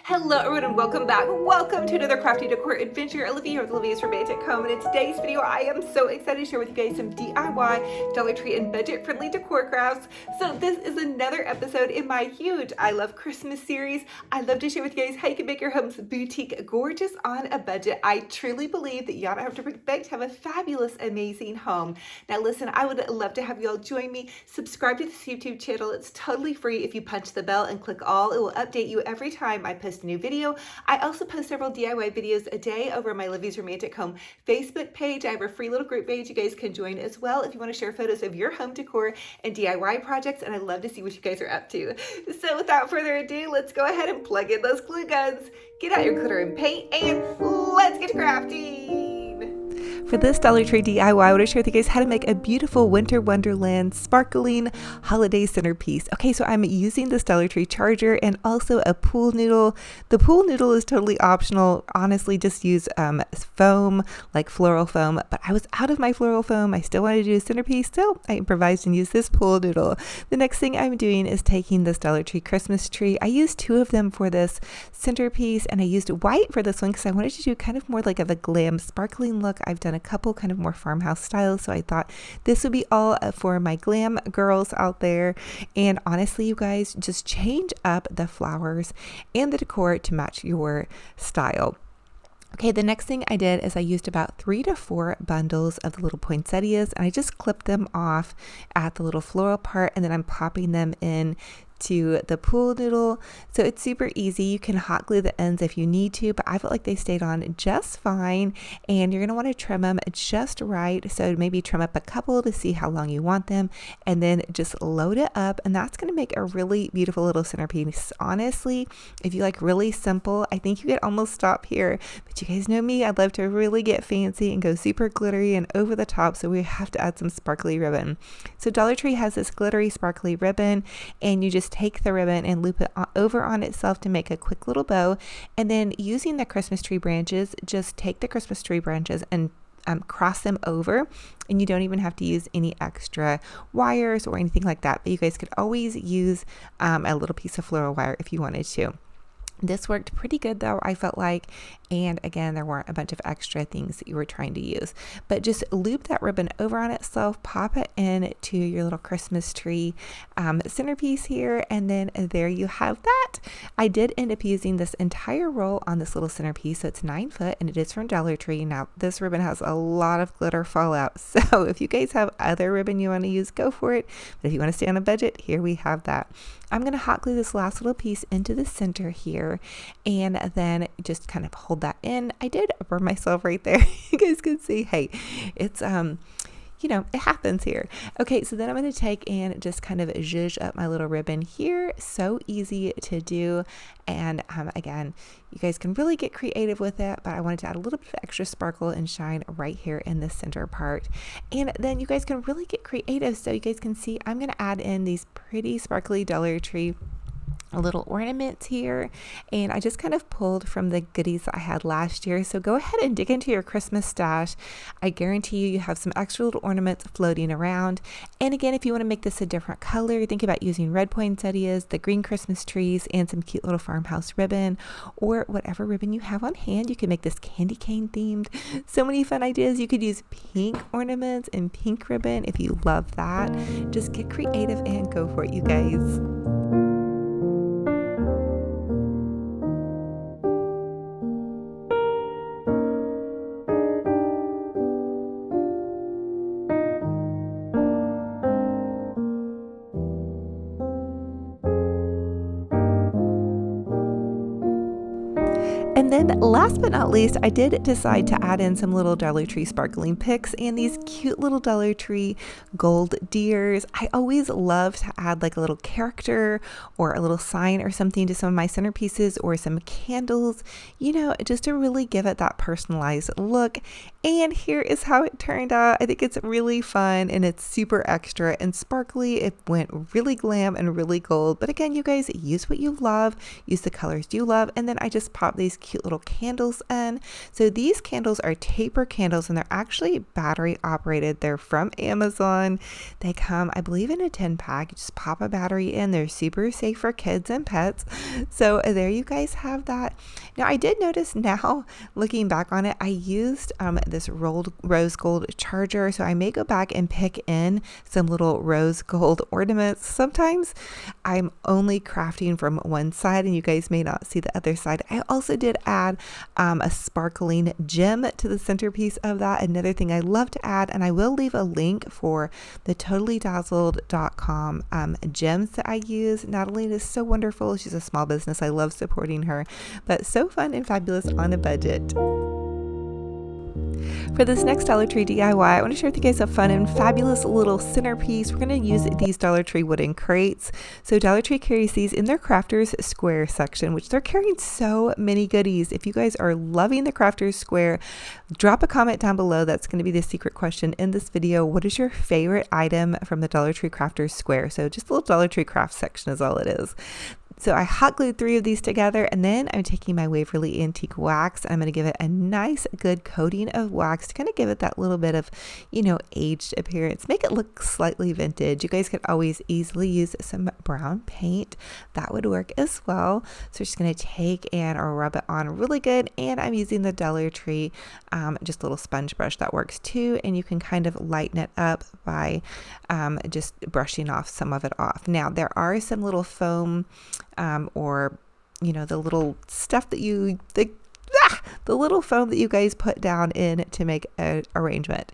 Hello everyone and welcome back. Welcome to another crafty decor adventure. Olivia here with Olivia's Romantic Home, and in today's video I am so excited to share with you guys some DIY, Dollar Tree and budget friendly decor crafts. So this is another episode in my huge I Love Christmas series. I love to share with you guys how you can make your homes boutique gorgeous on a budget. I truly believe that you don't have to beg to have a fabulous, amazing home. Now listen, I would love to have you all join me. Subscribe to this YouTube channel. It's totally free. If you punch the bell and click all, it will update you every time I post a new video. I also post several DIY videos a day over my Olivia's Romantic Home Facebook page. I have a free little group page you guys can join as well if you want to share photos of your home decor and DIY projects, and I love to see what you guys are up to. So without further ado, let's go ahead and plug in those glue guns, get out your glitter and paint, and let's get crafty. For this Dollar Tree DIY, I want to share with you guys how to make a beautiful winter wonderland sparkling holiday centerpiece. Okay, so I'm using this Dollar Tree charger and also a pool noodle. The pool noodle is totally optional. Honestly, just use foam, like floral foam, but I was out of my floral foam. I still wanted to do a centerpiece, so I improvised and used this pool noodle. The next thing I'm doing is taking this Dollar Tree Christmas tree. I used two of them for this centerpiece, and I used white for this one because I wanted to do kind of more like of a glam sparkling look. I've done a couple kind of more farmhouse styles, so I thought this would be all for my glam girls out there. And honestly, you guys, just change up the flowers and the decor to match your style. Okay, the next thing I did is I used about 3 to 4 bundles of the little poinsettias, and I just clipped them off at the little floral part, and then I'm popping them in to the pool noodle. So it's super easy. You can hot glue the ends if you need to, but I felt like they stayed on just fine, and you're going to want to trim them just right. So maybe trim up a couple to see how long you want them, and then just load it up, and that's going to make a really beautiful little centerpiece. Honestly, if you like really simple, I think you could almost stop here, but you guys know me, I love to really get fancy and go super glittery and over the top, so we have to add some sparkly ribbon. So Dollar Tree has this glittery sparkly ribbon, and you just take the ribbon and loop it over on itself to make a quick little bow. And then using the Christmas tree branches, just take the Christmas tree branches and cross them over, and you don't even have to use any extra wires or anything like that, but you guys could always use a little piece of floral wire if you wanted to. This worked pretty good though, I felt like, and again, there weren't a bunch of extra things that you were trying to use, but just loop that ribbon over on itself, pop it in to your little Christmas tree centerpiece here, and then there you have that. I did end up using this entire roll on this little centerpiece, so it's 9 foot, and it is from Dollar Tree. Now this ribbon has a lot of glitter fallout, so if you guys have other ribbon you want to use, go for it, but if you want to stay on a budget, here we have that. I'm going to hot glue this last little piece into the center here, and then just kind of hold that in. I did burn myself right there. You guys can see, hey, it's you know, it happens here. Okay, so then I'm going to take and just kind of zhuzh up my little ribbon here. So easy to do. And again, you guys can really get creative with it, but I wanted to add a little bit of extra sparkle and shine right here in the center part. And then you guys can really get creative. So you guys can see I'm going to add in these pretty sparkly Dollar Tree little ornaments here, and I just kind of pulled from the goodies that I had last year. So go ahead and dig into your Christmas stash. I guarantee you have some extra little ornaments floating around. And again, if you want to make this a different color, think about using red poinsettias, the green Christmas trees, and some cute little farmhouse ribbon, or whatever ribbon you have on hand. You can make this candy cane themed. So many fun ideas. You could use pink ornaments and pink ribbon if you love that. Just get creative and go for it, you guys. And then last but not least, I did decide to add in some little Dollar Tree sparkling picks and these cute little Dollar Tree gold deers. I always love to add like a little character or a little sign or something to some of my centerpieces, or some candles, you know, just to really give it that personalized look. And here is how it turned out. I think it's really fun, and it's super extra and sparkly. It went really glam and really gold. But again, you guys, use what you love, use the colors you love. And then I just popped these cute little candles in. So these candles are taper candles, and they're actually battery operated. They're from Amazon. They come, I believe, in a 10 pack. You just pop a battery in. They're super safe for kids and pets. So there you guys have that. Now I did notice, now looking back on it, I used this rolled rose gold charger. So I may go back and pick in some little rose gold ornaments. Sometimes I'm only crafting from one side and you guys may not see the other side. I also did add a sparkling gem to the centerpiece of that. Another thing I love to add, and I will leave a link for the totallydazzled.com gems that I use. Natalie is so wonderful. She's a small business. I love supporting her, but so fun and fabulous on a budget. For this next Dollar Tree DIY, I want to share with you guys a fun and fabulous little centerpiece. We're going to use these Dollar Tree wooden crates. So Dollar Tree carries these in their Crafters Square section, which they're carrying so many goodies. If you guys are loving the Crafters Square, drop a comment down below. That's going to be the secret question in this video. What is your favorite item from the Dollar Tree Crafters Square? So just a little Dollar Tree craft section is all it is. So I hot glued 3 of these together, and then I'm taking my Waverly Antique Wax. I'm going to give it a nice good coating of wax to kind of give it that little bit of, aged appearance. Make it look slightly vintage. You guys could always easily use some brown paint. That would work as well. So I'm just going to take and rub it on really good, and I'm using the Dollar Tree just a little sponge brush. That works too, and you can kind of lighten it up by just brushing off some of it off. Now there are some little foam or the little stuff that the little foam that you guys put down in to make an arrangement.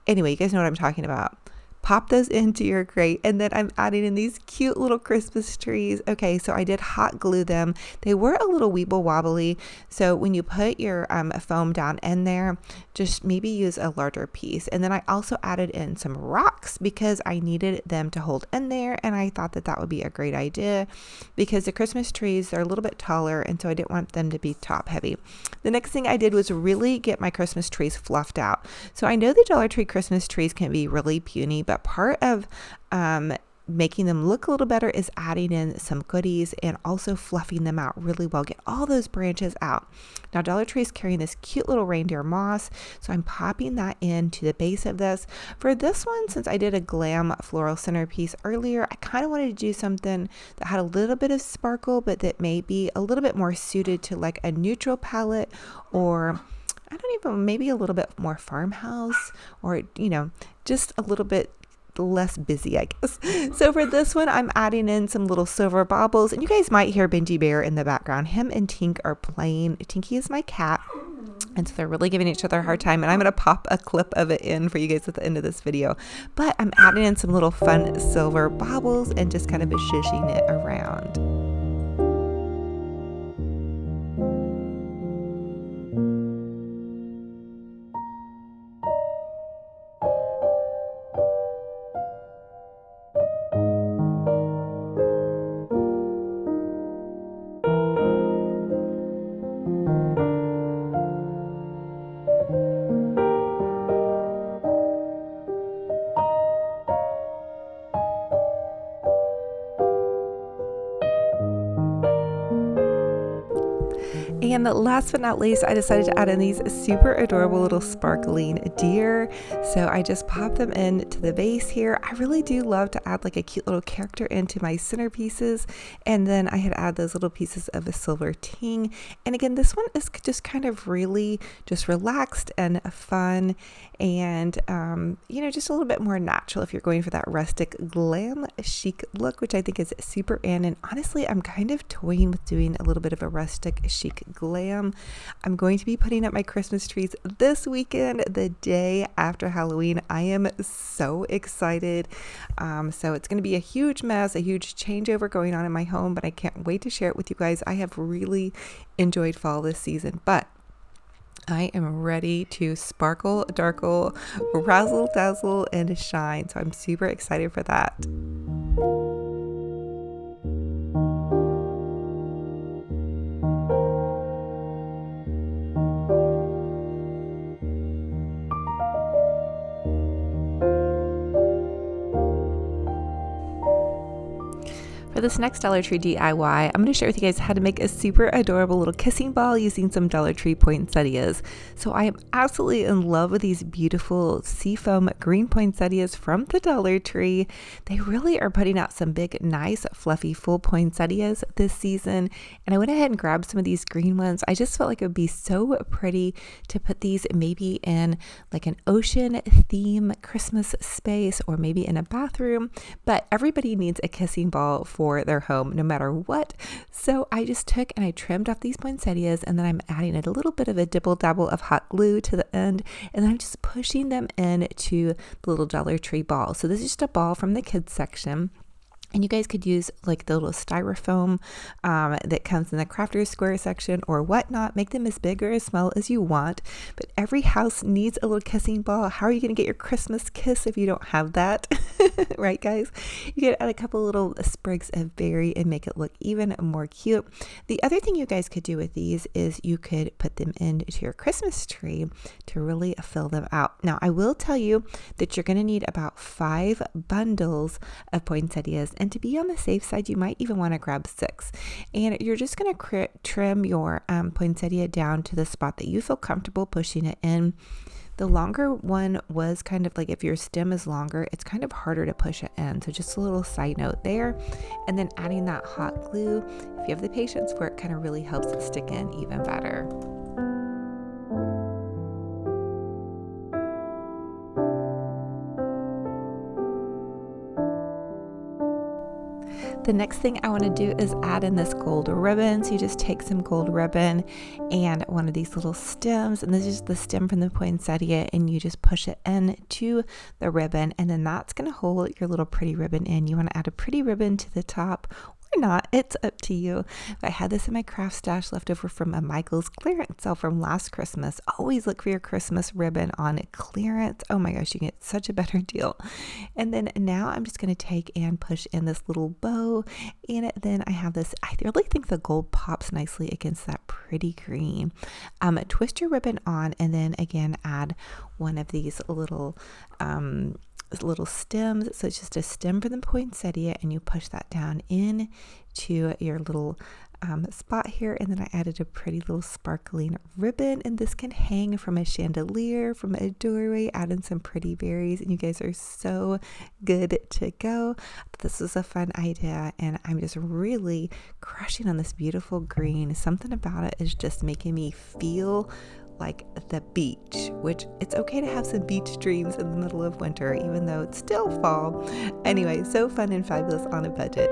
Anyway, you guys know what I'm talking about. Pop those into your crate, and then I'm adding in these cute little Christmas trees. Okay, so I did hot glue them. They were a little weeble wobbly, so when you put your foam down in there, just maybe use a larger piece. And then I also added in some rocks because I needed them to hold in there, and I thought that that would be a great idea because the Christmas trees are a little bit taller, and so I didn't want them to be top heavy. The next thing I did was really get my Christmas trees fluffed out. So I know the Dollar Tree Christmas trees can be really puny, but part of making them look a little better is adding in some goodies and also fluffing them out really well. Get all those branches out. Now Dollar Tree is carrying this cute little reindeer moss, so I'm popping that into the base of this. For this one, since I did a glam floral centerpiece earlier, I kind of wanted to do something that had a little bit of sparkle, but that may be a little bit more suited to like a neutral palette, or maybe a little bit more farmhouse, or just a little bit less busy, I guess. So for this one, I'm adding in some little silver baubles, and you guys might hear Benji Bear in the background. Him and Tink are playing. Tinky is my cat, and so they're really giving each other a hard time, and I'm going to pop a clip of it in for you guys at the end of this video. But I'm adding in some little fun silver baubles and just kind of shushing it around. And last but not least, I decided to add in these super adorable little sparkling deer. So I just pop them into the base here. I really do love to add like a cute little character into my centerpieces. And then I had added those little pieces of a silver ting. And again, this one is just kind of really just relaxed and fun, and just a little bit more natural if you're going for that rustic glam chic look, which I think is super in. And honestly, I'm kind of toying with doing a little bit of a rustic chic glam. I'm going to be putting up my Christmas trees this weekend, the day after Halloween. I am so excited. So it's going to be a huge mess, a huge changeover going on in my home, but I can't wait to share it with you guys. I have really enjoyed fall this season, but I am ready to sparkle, darkle, razzle, dazzle, and shine. So I'm super excited for that. For For this next Dollar Tree DIY, I'm going to share with you guys how to make a super adorable little kissing ball using some Dollar Tree poinsettias. So I am absolutely in love with these beautiful seafoam green poinsettias from the Dollar Tree. They really are putting out some big, nice, fluffy, full poinsettias this season. And I went ahead and grabbed some of these green ones. I just felt like it would be so pretty to put these maybe in like an ocean theme Christmas space or maybe in a bathroom. But everybody needs a kissing ball for their home, no matter what. So I just took and I trimmed off these poinsettias, and then I'm adding a little bit of a dibble dabble of hot glue to the end, and then I'm just pushing them into the little Dollar Tree ball. So this is just a ball from the kids section. And you guys could use like the little styrofoam that comes in the crafters square section or whatnot. Make them as big or as small as you want. But every house needs a little kissing ball. How are you going to get your Christmas kiss if you don't have that? Right, guys? You can add a couple little sprigs of berry and make it look even more cute. The other thing you guys could do with these is you could put them into your Christmas tree to really fill them out. Now, I will tell you that you're going to need about 5 bundles of poinsettias. And to be on the safe side, you might even want to grab 6. And you're just going to trim your poinsettia down to the spot that you feel comfortable pushing it in. The longer one was kind of like, if your stem is longer, it's kind of harder to push it in. So just a little side note there. And then adding that hot glue, if you have the patience for it, kind of really helps it stick in even better. The next thing I want to do is add in this gold ribbon. So you just take some gold ribbon and one of these little stems, and this is the stem from the poinsettia, and you just push it into the ribbon, and then that's going to hold your little pretty ribbon in. You want to add a pretty ribbon to the top or not, it's up to you. I had this in my craft stash left over from a Michael's clearance sale from last Christmas. Always look for your Christmas ribbon on clearance. Oh my gosh, you get such a better deal. And then now I'm just going to take and push in this little bow, and then I have this, I really think the gold pops nicely against that pretty green. Twist your ribbon on, and then again add one of these little stems. So it's just a stem for the poinsettia, and you push that down in to your little spot here. And then I added a pretty little sparkling ribbon, and this can hang from a chandelier, from a doorway. Add in some pretty berries, and you guys are so good to go. This was a fun idea, and I'm just really crushing on this beautiful green. Something about it is just making me feel like the beach, which it's okay to have some beach dreams in the middle of winter, even though it's still fall. Anyway, so fun and fabulous on a budget.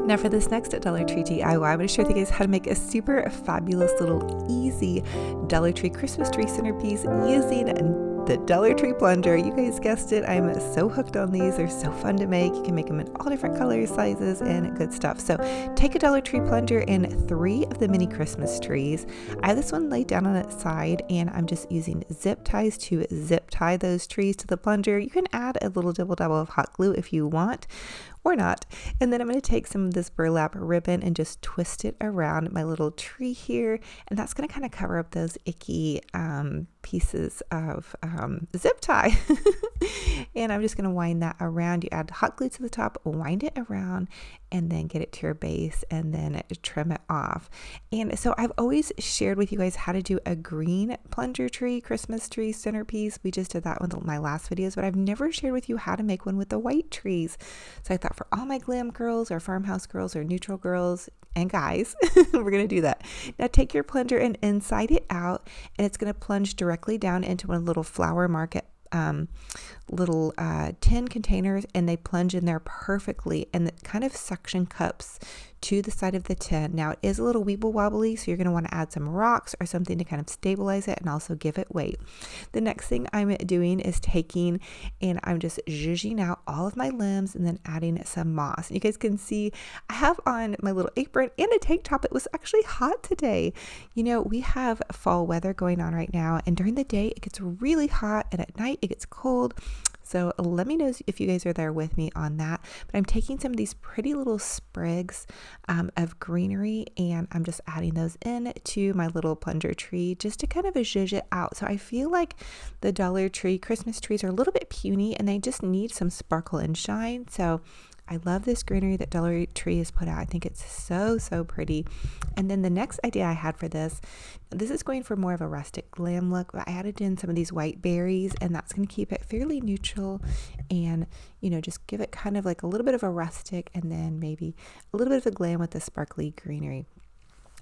Now for this next Dollar Tree DIY, I'm going to share with you guys how to make a super fabulous little easy Dollar Tree Christmas tree centerpiece using the Dollar Tree Plunger. You guys guessed it, I'm so hooked on these. They're so fun to make. You can make them in all different colors, sizes, and good stuff. So take a Dollar Tree Plunger in 3 of the mini Christmas trees. I have this one laid down on its side, and I'm just using zip ties to zip tie those trees to the plunger. You can add a little dibble dabble of hot glue if you want, or not. And then I'm going to take some of this burlap ribbon and just twist it around my little tree here, and that's going to kind of cover up those icky pieces of zip tie. And I'm just going to wind that around. You add hot glue to the top, wind it around, and then get it to your base, and then trim it off. And so I've always shared with you guys how to do a green plunger tree, Christmas tree centerpiece. We just did that with my last videos, but I've never shared with you how to make one with the white trees. So I thought for all my glam girls or farmhouse girls or neutral girls and guys, we're going to do that. Now take your plunger and inside it out, and it's going to plunge directly down into one little flower market little tin containers, and they plunge in there perfectly, and it kind of suction cups to the side of the tin. Now it is a little weeble wobbly, so you're going to want to add some rocks or something to kind of stabilize it and also give it weight. The next thing I'm doing is taking and I'm just zhuzhing out all of my limbs and then adding some moss. And you guys can see I have on my little apron and a tank top. It was actually hot today. You know, we have fall weather going on right now, and during the day it gets really hot and at night it gets cold. So let me know if you guys are there with me on that. But I'm taking some of these pretty little sprigs of greenery, and I'm just adding those in to my little plunger tree just to kind of zhuzh it out. So I feel like the Dollar Tree Christmas trees are a little bit puny and they just need some sparkle and shine. So I love this greenery that Dollar Tree has put out. I think it's so, so pretty. And then the next idea I had for this is going for more of a rustic glam look. I added in some of these white berries, and that's going to keep it fairly neutral and, you know, just give it kind of like a little bit of a rustic and then maybe a little bit of a glam with the sparkly greenery.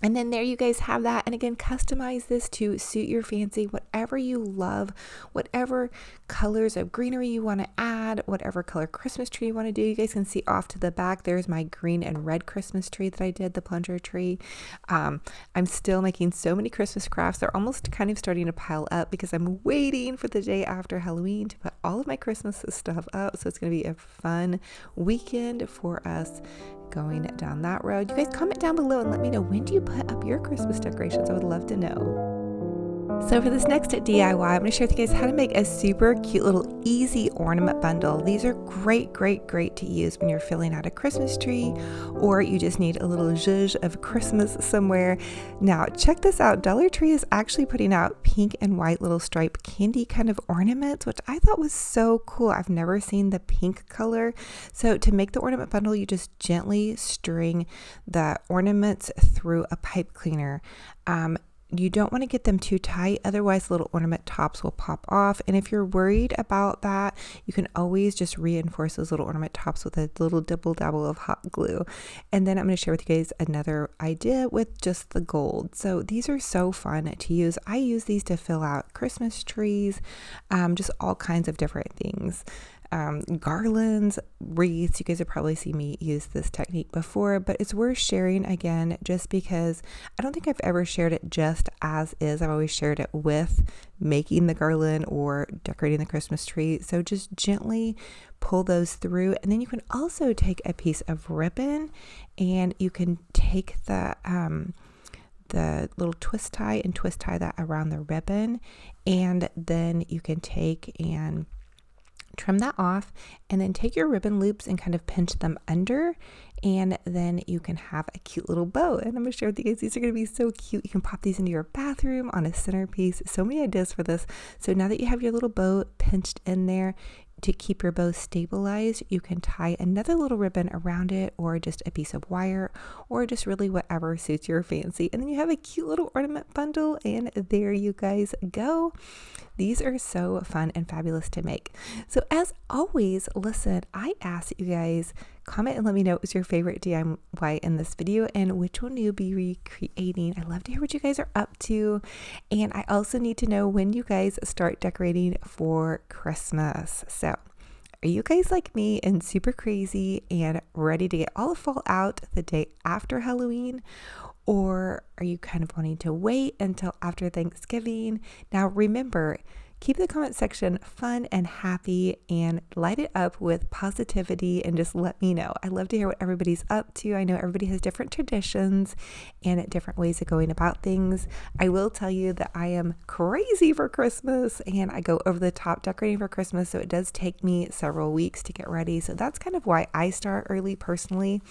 And then there you guys have that. And again, customize this to suit your fancy, whatever you love, whatever colors of greenery you want to add, whatever color Christmas tree you want to do. You guys can see off to the back, there's my green and red Christmas tree that I did, the plunger tree. I'm still making so many Christmas crafts. They're almost kind of starting to pile up because I'm waiting for the day after Halloween to put all of my Christmas stuff up. So it's going to be a fun weekend for us going down that road. You guys comment down below and let me know, when do you put up your Christmas decorations? I would love to know. So for this next DIY, I'm going to share with you guys how to make a super cute little easy ornament bundle. These are great to use when you're filling out a Christmas tree or you just need a little zhuzh of Christmas somewhere. Now check this out. Dollar Tree is actually putting out pink and white little striped candy kind of ornaments, which I thought was so cool. I've never seen the pink color. So to make the ornament bundle, you just gently string the ornaments through a pipe cleaner. You don't want to get them too tight, otherwise little ornament tops will pop off. And if you're worried about that, you can always just reinforce those little ornament tops with a little dibble dabble of hot glue. And then I'm going to share with you guys another idea with just the gold. So these are so fun to use. I use these to fill out Christmas trees, just all kinds of different things. Garlands, wreaths. You guys have probably seen me use this technique before, but it's worth sharing again just because I don't think I've ever shared it just as is. I've always shared it with making the garland or decorating the Christmas tree. So just gently pull those through, and then you can also take a piece of ribbon and you can take the little twist tie and twist tie that around the ribbon, and then you can take and trim that off, and then take your ribbon loops and kind of pinch them under, and then you can have a cute little bow. And I'm going to share with you guys, these are going to be so cute. You can pop these into your bathroom on a centerpiece. So many ideas for this. So now that you have your little bow pinched in there, to keep your bow stabilized, you can tie another little ribbon around it, or just a piece of wire, or just really whatever suits your fancy. And then you have a cute little ornament bundle, and there you guys go. These are so fun and fabulous to make. So as always, listen, I ask that you guys comment and let me know what was your favorite DIY in this video and which one you'll be recreating. I love to hear what you guys are up to. And I also need to know when you guys start decorating for Christmas. So are you guys like me and super crazy and ready to get all the fall out the day after Halloween? Or are you kind of wanting to wait until after Thanksgiving? Now remember, keep the comment section fun and happy and light it up with positivity, and just let me know. I love to hear what everybody's up to. I know everybody has different traditions and different ways of going about things. I will tell you that I am crazy for Christmas and I go over the top decorating for Christmas. So it does take me several weeks to get ready. So that's kind of why I start early personally.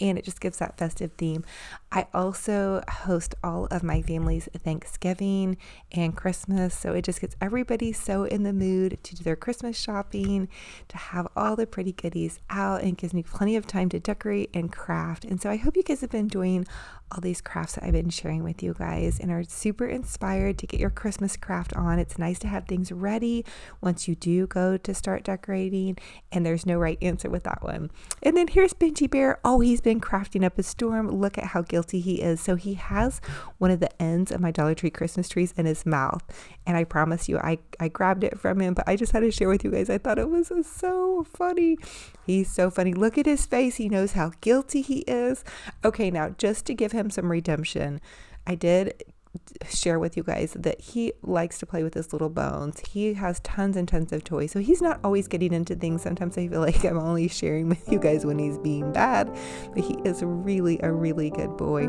And it just gives that festive theme. I also host all of my family's Thanksgiving and Christmas, so it just gets everybody so in the mood to do their Christmas shopping, to have all the pretty goodies out, and gives me plenty of time to decorate and craft. And so I hope you guys have been enjoying all these crafts that I've been sharing with you guys and are super inspired to get your Christmas craft on. It's nice to have things ready once you do go to start decorating, and there's no right answer with that one. And then here's Benji Bear. Oh, he's been crafting up a storm. Look at how guilty he is. So he has one of the ends of my Dollar Tree Christmas trees in his mouth, and I promise you I grabbed it from him, but I just had to share with you guys. I thought it was so funny. He's so funny. Look at his face. He knows how guilty he is. Okay, now just to give him some redemption, I did share with you guys that he likes to play with his little bones. He has tons and tons of toys, so he's not always getting into things. Sometimes I feel like I'm only sharing with you guys when he's being bad, but he is really a really good boy.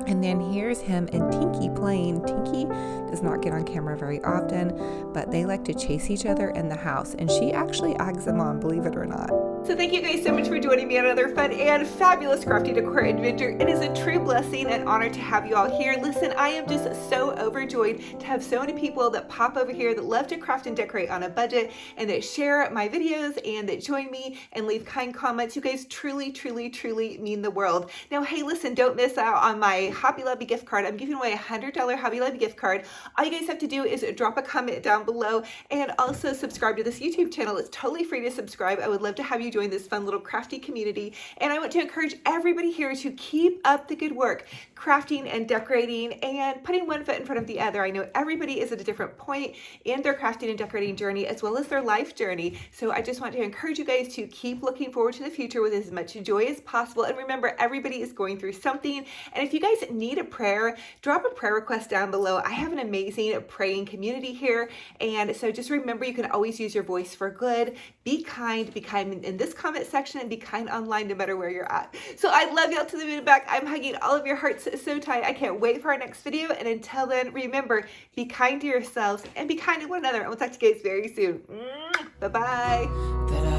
And then here's him and Tinky playing. Tinky does not get on camera very often, but they like to chase each other in the house, and she actually eggs them on, believe it or not. So thank you guys so much for joining me on another fun and fabulous crafty decor adventure. It is a true blessing and honor to have you all here. Listen, I am just so overjoyed to have so many people that pop over here that love to craft and decorate on a budget, and that share my videos and that join me and leave kind comments. You guys truly, truly, truly mean the world. Now, hey, listen, don't miss out on my Hobby Lobby gift card. I'm giving away a $100 Hobby Lobby gift card. All you guys have to do is drop a comment down below and also subscribe to this YouTube channel. It's totally free to subscribe. I would love to have you join this fun little crafty community. And I want to encourage everybody here to keep up the good work, crafting and decorating and putting one foot in front of the other. I know everybody is at a different point in their crafting and decorating journey as well as their life journey. So I just want to encourage you guys to keep looking forward to the future with as much joy as possible. And remember, everybody is going through something. And if you guys need a prayer, drop a prayer request down below. I have an amazing praying community here. And so just remember, you can always use your voice for good. Be kind in this comment section, and be kind online no matter where you're at. So I love y'all to the moon and back. I'm hugging all of your hearts so tight. I can't wait for our next video. And until then, remember, be kind to yourselves and be kind to one another. And we'll talk to you guys very soon. Bye-bye.